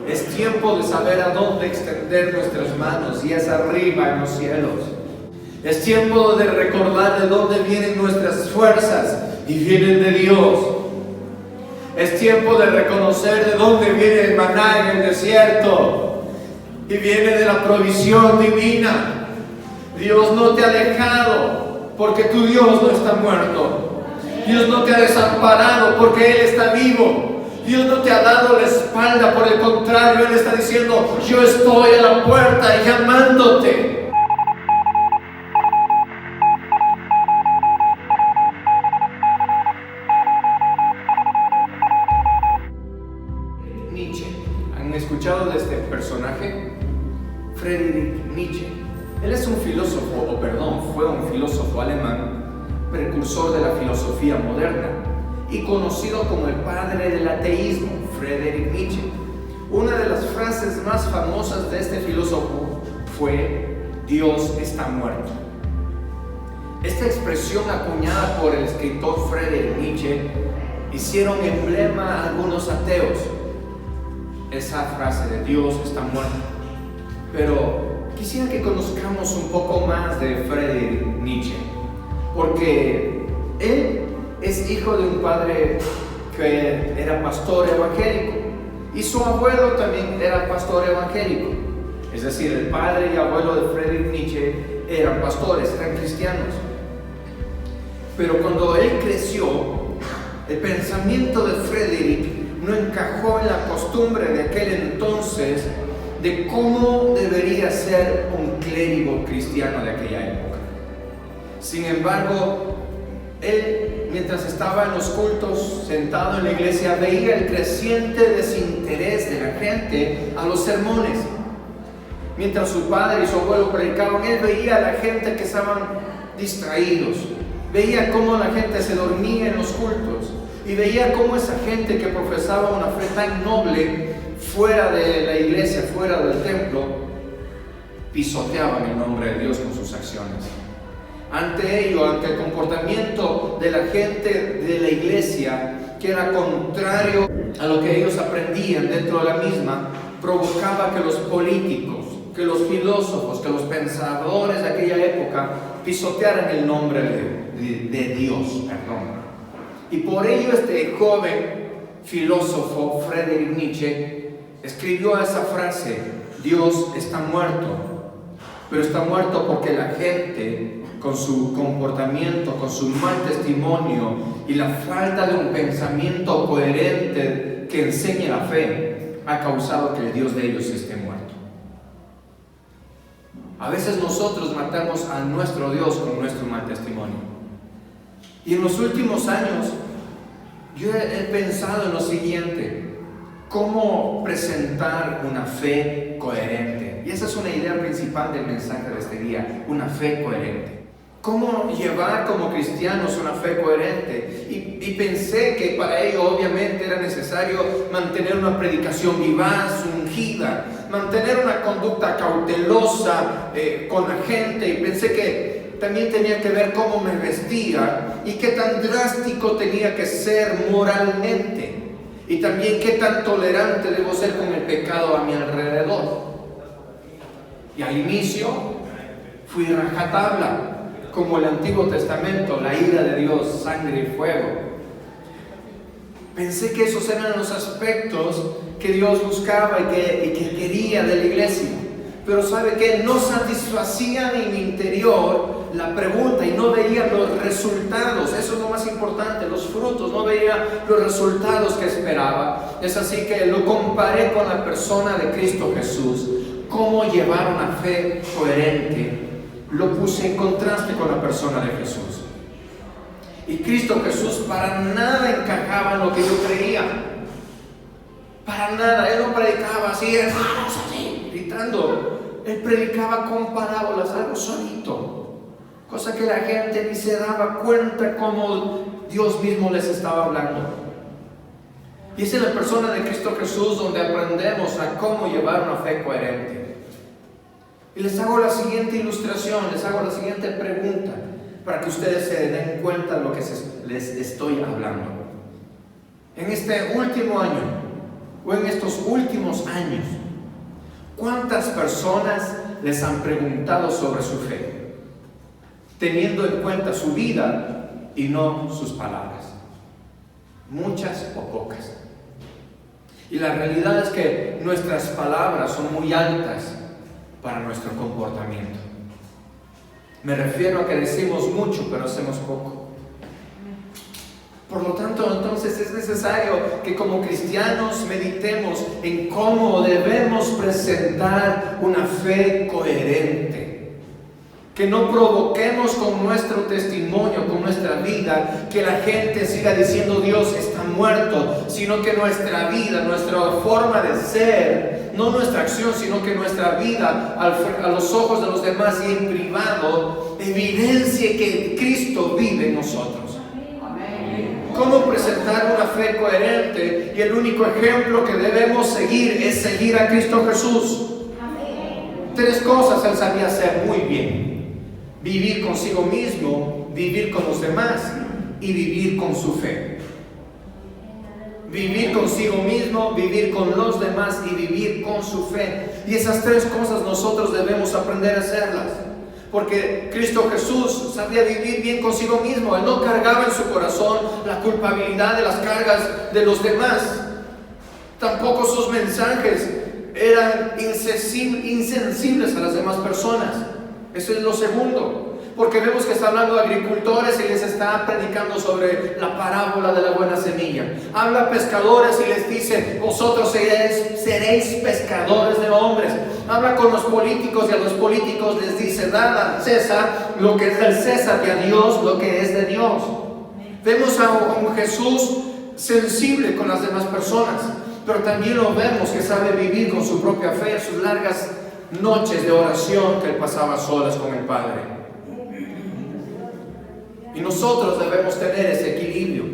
Es tiempo de saber a dónde extender nuestras manos, y es arriba en los cielos. Es tiempo de recordar de dónde vienen nuestras fuerzas, y vienen de Dios. Es tiempo de reconocer de dónde viene el maná en el desierto, y viene de la provisión divina. Dios no te ha dejado porque tu Dios no está muerto. Dios no te ha desamparado porque Él está vivo. Dios no te ha dado la espalda, por el contrario, Él está diciendo: yo estoy a la puerta y llamándote. Nietzsche. ¿Han escuchado de este personaje? Friedrich Nietzsche. Él es un filósofo, fue un filósofo alemán, precursor de la filosofía moderna y conocido como el padre del ateísmo, Friedrich Nietzsche. Una de las frases más famosas de este filósofo fue: Dios está muerto. Esta expresión acuñada por el escritor Friedrich Nietzsche hicieron emblema a algunos ateos. Esa frase de Dios está muerto. Pero quisiera que conozcamos un poco más de Friedrich Nietzsche, porque él es hijo de un padre que era pastor evangélico, y su abuelo también era pastor evangélico. Es decir, el padre y abuelo de Friedrich Nietzsche eran pastores, eran cristianos. Pero cuando él creció, el pensamiento de Friedrich no encajó en la costumbre de aquel entonces de cómo debería ser un clérigo cristiano de aquella época. Sin embargo, él, mientras estaba en los cultos, sentado en la iglesia, veía el creciente desinterés de la gente a los sermones. Mientras su padre y su abuelo predicaban, él veía a la gente que estaban distraídos, veía cómo la gente se dormía en los cultos, y veía cómo esa gente que profesaba una fe tan noble fuera de la iglesia, fuera del templo, pisoteaban el nombre de Dios con sus acciones. Ante ello, ante el comportamiento de la gente de la iglesia, que era contrario a lo que ellos aprendían dentro de la misma, provocaba que los políticos, que los filósofos, que los pensadores de aquella época pisotearan el nombre de Dios. Y por ello este joven filósofo, Friedrich Nietzsche, escribió esa frase: Dios está muerto. Pero está muerto porque la gente, con su comportamiento, con su mal testimonio y la falta de un pensamiento coherente que enseñe la fe, ha causado que el Dios de ellos esté muerto. A veces nosotros matamos a nuestro Dios con nuestro mal testimonio. Y en los últimos años yo he pensado en lo siguiente: cómo presentar una fe coherente. Y esa es una idea principal del mensaje de este día, una fe coherente. Cómo llevar como cristianos una fe coherente. Y pensé que para ello obviamente era necesario mantener una predicación vivaz, ungida, mantener una conducta cautelosa con la gente, y pensé que también tenía que ver cómo me vestía y qué tan drástico tenía que ser moralmente, y también qué tan tolerante debo ser con el pecado a mi alrededor. Y al inicio fui rajatabla, como el Antiguo Testamento, la ira de Dios, sangre y fuego. Pensé que esos eran los aspectos que Dios buscaba y que quería de la iglesia. Pero ¿sabe qué? No satisfacían en mi interior la pregunta, y no veía los resultados. Eso es lo más importante, los frutos. No veía los resultados que esperaba. Es así que lo comparé con la persona de Cristo Jesús. Cómo llevar una fe coherente, lo puse en contraste con la persona de Jesús. Y Cristo Jesús para nada encajaba en lo que yo creía. Para nada. Él no predicaba así, hermanos, así, gritando. Él predicaba con parábolas, algo solito, cosa que la gente ni se daba cuenta cómo Dios mismo les estaba hablando. Y es en la persona de Cristo Jesús donde aprendemos a cómo llevar una fe coherente. Y les hago la siguiente ilustración, les hago la siguiente pregunta, para que ustedes se den cuenta de lo que les estoy hablando. En este último año, o en estos últimos años, ¿cuántas personas les han preguntado sobre su fe, teniendo en cuenta su vida y no sus palabras? Muchas o pocas. Y la realidad es que nuestras palabras son muy altas para nuestro comportamiento. Me refiero a que decimos mucho, pero hacemos poco. Por lo tanto, entonces es necesario que como cristianos meditemos en cómo debemos presentar una fe coherente. Que no provoquemos con nuestro testimonio, con nuestra vida, que la gente siga diciendo Dios está muerto, sino que nuestra vida, nuestra forma de ser, no nuestra acción, sino que nuestra vida a los ojos de los demás y en privado, evidencie que Cristo vive en nosotros. ¿Cómo presentar una fe coherente? Y el único ejemplo que debemos seguir es seguir a Cristo Jesús. 3 cosas Él sabía hacer muy bien: vivir consigo mismo, vivir con los demás y vivir con su fe. Vivir consigo mismo, vivir con los demás y vivir con su fe. Y esas 3 cosas nosotros debemos aprender a hacerlas. Porque Cristo Jesús sabía vivir bien consigo mismo. Él no cargaba en su corazón la culpabilidad de las cargas de los demás. Tampoco sus mensajes eran insensibles a las demás personas. Eso es lo segundo. Porque vemos que está hablando de agricultores y les está predicando sobre la parábola de la buena semilla. Habla a pescadores y les dice: vosotros seréis pescadores de hombres. Habla con los políticos y a los políticos les dice: dad a César lo que es del César y a Dios lo que es de Dios. Vemos a un Jesús sensible con las demás personas, pero también lo vemos que sabe vivir con su propia fe, sus largas noches de oración que él pasaba solas con el Padre. Y nosotros debemos tener ese equilibrio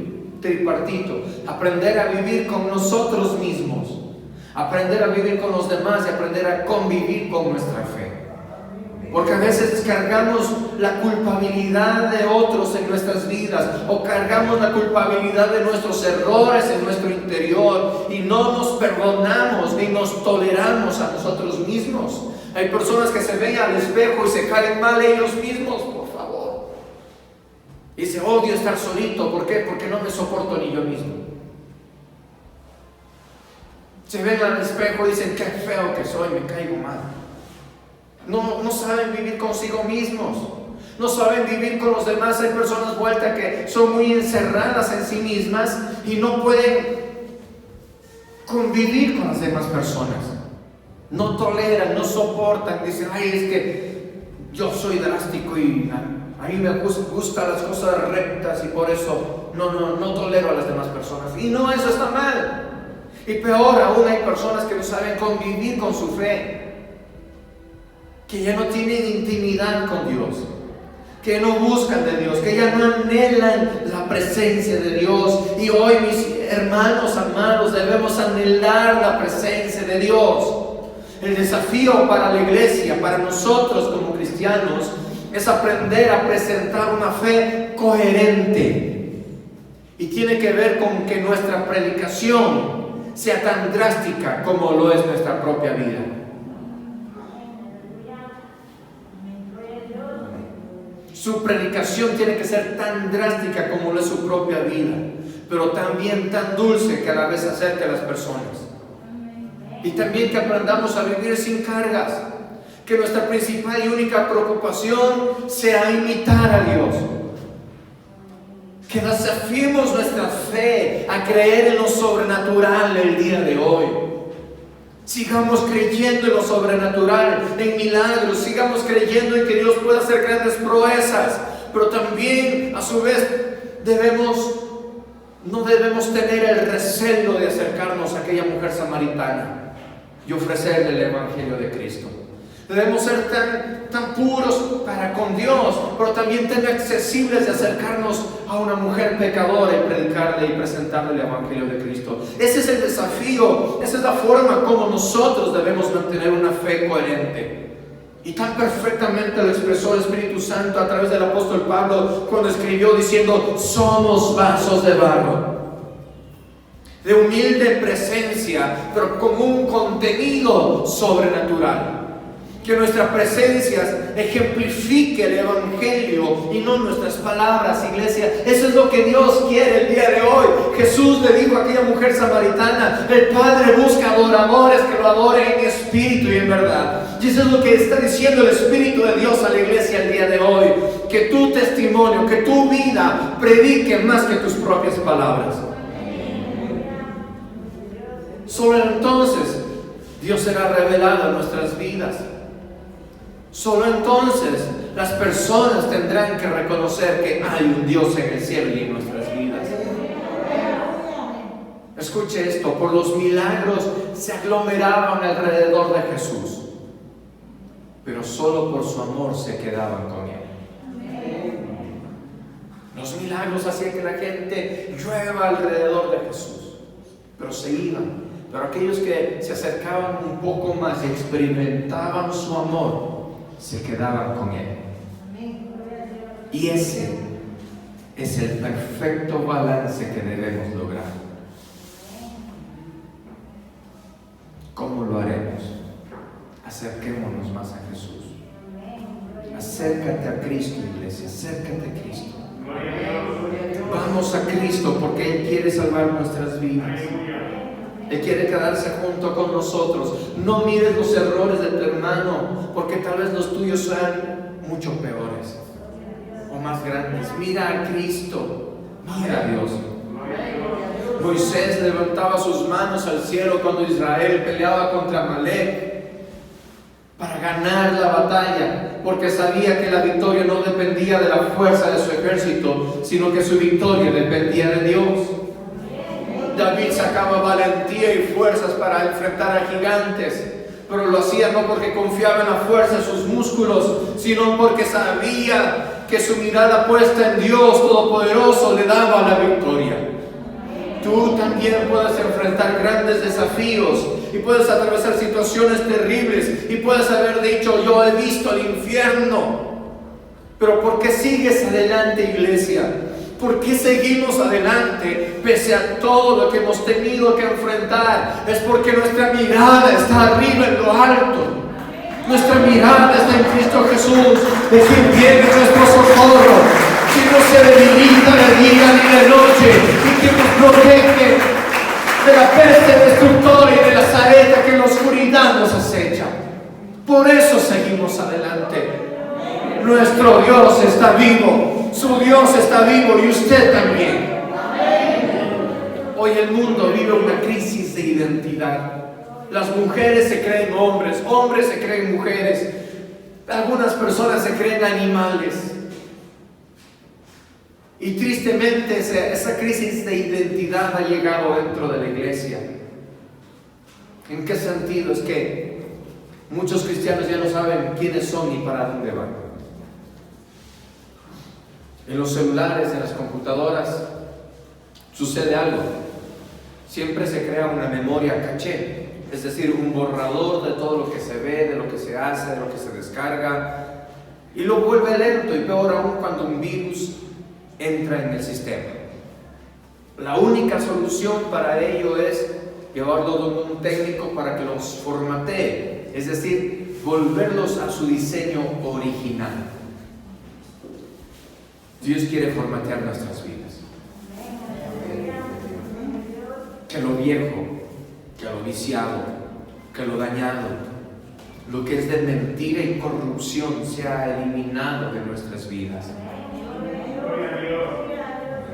tripartito, aprender a vivir con nosotros mismos, aprender a vivir con los demás y aprender a convivir con nuestra fe. Porque a veces descargamos la culpabilidad de otros en nuestras vidas, o cargamos la culpabilidad de nuestros errores en nuestro interior y no nos perdonamos ni nos toleramos a nosotros mismos. Hay personas que se ven al espejo y se caen mal ellos mismos, por favor. Y dice: odio estar solito. ¿Por qué? Porque no me soporto ni yo mismo. Se ven al espejo y dicen: qué feo que soy, me caigo mal. No saben vivir consigo mismos, no saben vivir con los demás. Hay personas vueltas que son muy encerradas en sí mismas y no pueden convivir con las demás personas. No toleran, no soportan, dicen: ay, es que yo soy drástico y a mí me gustan las cosas rectas y por eso no tolero a las demás personas. Y no, eso está mal. Y peor aún, hay personas que no saben convivir con su fe, que ya no tienen intimidad con Dios, que no buscan de Dios, que ya no anhelan la presencia de Dios. Y hoy, mis hermanos amados, debemos anhelar la presencia de Dios. El desafío para la iglesia, para nosotros como cristianos, es aprender a presentar una fe coherente. Y tiene que ver con que nuestra predicación sea tan drástica como lo es nuestra propia vida. Su predicación tiene que ser tan drástica como lo es su propia vida, pero también tan dulce que a la vez acerque a las personas. Y también que aprendamos a vivir sin cargas, que nuestra principal y única preocupación sea imitar a Dios, que desafiemos nuestra fe a creer en lo sobrenatural el día de hoy. Sigamos creyendo en lo sobrenatural, en milagros, sigamos creyendo en que Dios puede hacer grandes proezas, pero también a su vez no debemos tener el recelo de acercarnos a aquella mujer samaritana y ofrecerle el Evangelio de Cristo. Debemos ser tan puros para con Dios, pero también tan accesibles de acercarnos a una mujer pecadora y predicarle y presentarle el Evangelio de Cristo. Ese es el desafío, esa es la forma como nosotros debemos mantener una fe coherente. Y tan perfectamente lo expresó el Espíritu Santo a través del apóstol Pablo cuando escribió diciendo: somos vasos de barro. de humilde presencia, pero con un contenido sobrenatural. Que nuestra presencia ejemplifique el Evangelio y no nuestras palabras, iglesia. Eso es lo que Dios quiere el día de hoy. Jesús le dijo a aquella mujer samaritana: el Padre busca adoradores que lo adoren en espíritu y en verdad. Y eso es lo que está diciendo el Espíritu de Dios a la iglesia el día de hoy. Que tu testimonio, que tu vida predique más que tus propias palabras. Solo entonces Dios será revelado en nuestras vidas. Solo entonces las personas tendrán que reconocer que hay un Dios en el cielo y en nuestras vidas. Escuche esto: por los milagros se aglomeraban alrededor de Jesús, pero solo por su amor se quedaban con Él. Los milagros hacían que la gente llueva alrededor de Jesús, pero se iban. Pero aquellos que se acercaban un poco más y experimentaban su amor, se quedaban con Él. Y ese es el perfecto balance que debemos lograr. ¿Cómo lo haremos? Acerquémonos más a Jesús. Acércate a Cristo, iglesia, acércate a Cristo. Vamos a Cristo porque Él quiere salvar nuestras vidas. Él quiere quedarse junto con nosotros. No mires los errores de tu hermano, porque tal vez los tuyos sean mucho peores o más grandes. Mira a Cristo, mira a Dios. Moisés levantaba sus manos al cielo cuando Israel peleaba contra Amalek para ganar la batalla, porque sabía que la victoria no dependía de la fuerza de su ejército, sino que su victoria dependía de Dios. David sacaba valentía y fuerzas para enfrentar a gigantes, pero lo hacía no porque confiaba en la fuerza de sus músculos, sino porque sabía que su mirada puesta en Dios Todopoderoso le daba la victoria. Tú también puedes enfrentar grandes desafíos y puedes atravesar situaciones terribles y puedes haber dicho: yo he visto el infierno. Pero ¿por qué sigues adelante, iglesia? ¿Por qué seguimos adelante pese a todo lo que hemos tenido que enfrentar? Es porque nuestra mirada está arriba en lo alto. Nuestra mirada está en Cristo Jesús, de quien viene nuestro socorro, que no se debilita de día ni de noche y que nos protege de la peste destructora y de la saeta que en la oscuridad nos acecha. Por eso seguimos adelante. Nuestro Dios está vivo, su Dios está vivo y usted también. Hoy el mundo vive una crisis de identidad. Las mujeres se creen hombres, hombres se creen mujeres, algunas personas se creen animales. Y tristemente esa crisis de identidad ha llegado dentro de la iglesia. ¿En qué sentido? Es que muchos cristianos ya no saben quiénes son y para dónde van. En los celulares, en las computadoras, sucede algo. Siempre se crea una memoria caché, es decir, un borrador de todo lo que se ve, de lo que se hace, de lo que se descarga, y lo vuelve lento, y peor aún cuando un virus entra en el sistema. La única solución para ello es llevarlo a un técnico para que los formatee, es decir, volverlos a su diseño original. Dios quiere formatear nuestras vidas. Que lo viejo, que lo viciado, que lo dañado, lo que es de mentira y corrupción sea eliminado de nuestras vidas.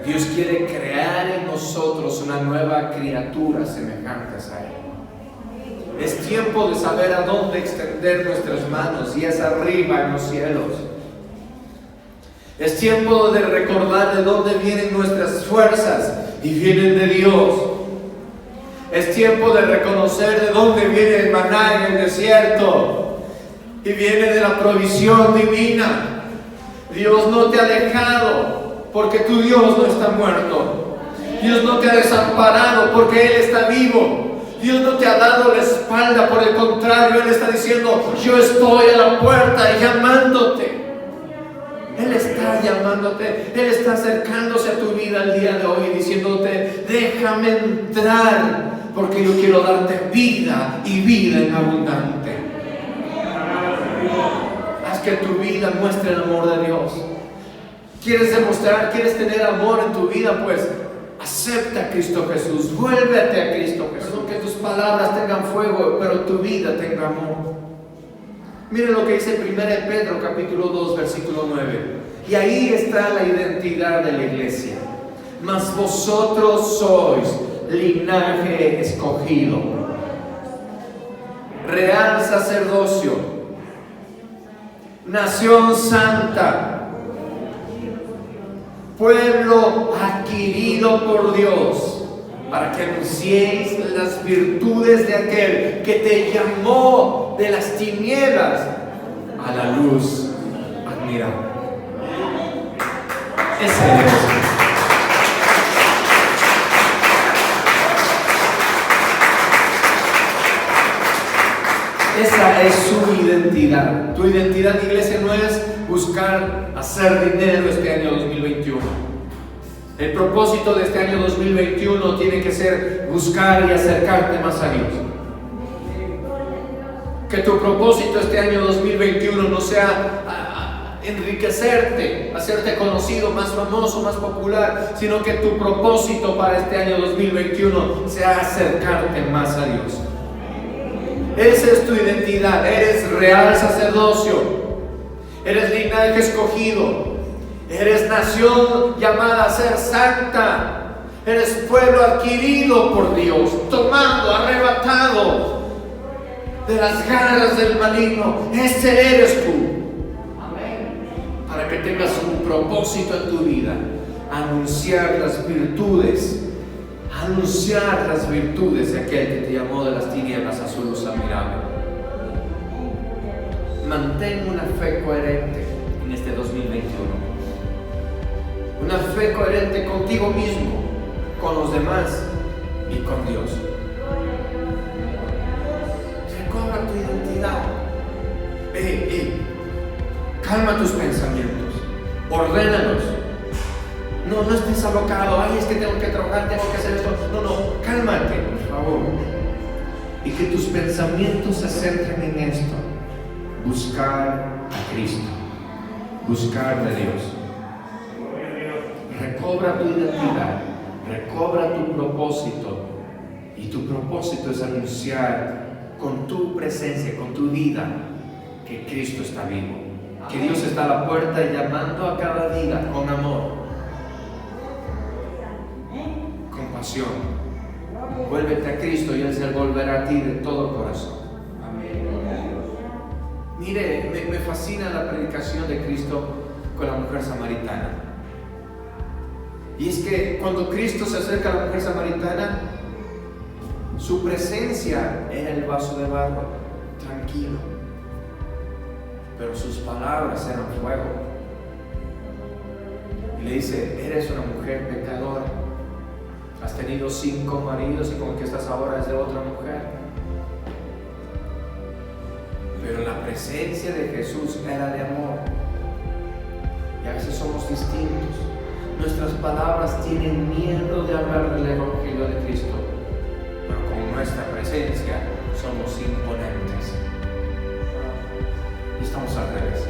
Dios quiere crear en nosotros una nueva criatura semejantes a Él. Es tiempo de saber a dónde extender nuestras manos, y es arriba en los cielos. Es tiempo de recordar de dónde vienen nuestras fuerzas, y vienen de Dios. Es tiempo de reconocer de dónde viene el maná en el desierto, y viene de la provisión divina. Dios no te ha dejado porque tu Dios no está muerto. Dios no te ha desamparado porque Él está vivo. Dios no te ha dado la espalda, por el contrario, Él está diciendo: yo estoy a la puerta y llamándote. Él está llamándote, Él está acercándose a tu vida el día de hoy, diciéndote: déjame entrar, porque yo quiero darte vida y vida en abundante. Haz que tu vida muestre el amor de Dios. ¿Quieres demostrar, quieres tener amor en tu vida? Pues acepta a Cristo Jesús, vuélvete a Cristo Jesús. Que tus palabras tengan fuego, pero tu vida tenga amor. Miren lo que dice 1 Pedro capítulo 2 versículo 9. Y ahí está la identidad de la iglesia. Mas vosotros sois linaje escogido, real sacerdocio, nación santa, pueblo adquirido por Dios, para que anunciéis las virtudes de aquel que te llamó de las tinieblas a la luz admirable. Ese es. Esa es su identidad. Tu identidad, iglesia, no es buscar hacer dinero este año 2021. El propósito de este año 2021 tiene que ser buscar y acercarte más a Dios. Que tu propósito este año 2021 no sea enriquecerte, hacerte conocido, más famoso, más popular, sino que tu propósito para este año 2021 sea acercarte más a Dios. Esa es tu identidad. Eres real sacerdocio, eres linaje escogido, eres nación llamada a ser santa, eres pueblo adquirido por Dios, tomado, arrebatado de las garras del maligno. Ese eres tú. Para que tengas un propósito en tu vida: anunciar las virtudes de aquel que te llamó de las tinieblas a su luz admirable. Mantén una fe coherente en este 2021. Una fe coherente contigo mismo, con los demás y con Dios. Recobra tu identidad. Calma tus pensamientos, ordénalos. No estés alocado. Ay, es que tengo que trabajar, tengo que hacer esto. No, cálmate, por favor. Y que tus pensamientos se centren en esto: buscar a Cristo, buscar de Dios. Recobra tu identidad, recobra tu propósito. Y tu propósito es anunciar con tu presencia, con tu vida, que Cristo está vivo, que Dios está a la puerta llamando a cada vida con amor, compasión. Vuélvete a Cristo y Él se volverá a ti de todo corazón. Mire, me fascina la predicación de Cristo con la mujer samaritana. Y es que cuando Cristo se acerca a la mujer samaritana, su presencia era el vaso de barro, tranquilo, pero sus palabras eran fuego. Y le dice: eres una mujer pecadora, has tenido 5 maridos y con el que estás ahora es de otra mujer. Pero la presencia de Jesús era de amor. Y a veces somos distintos. Nuestras palabras tienen miedo de hablar del Evangelio de Cristo, pero con nuestra presencia somos imponentes. Y estamos al revés.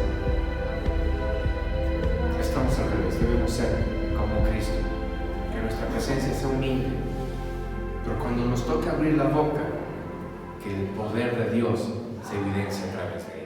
Debemos ser como Cristo, que nuestra presencia sea humilde, pero cuando nos toca abrir la boca, que el poder de Dios se evidencia a través de ella.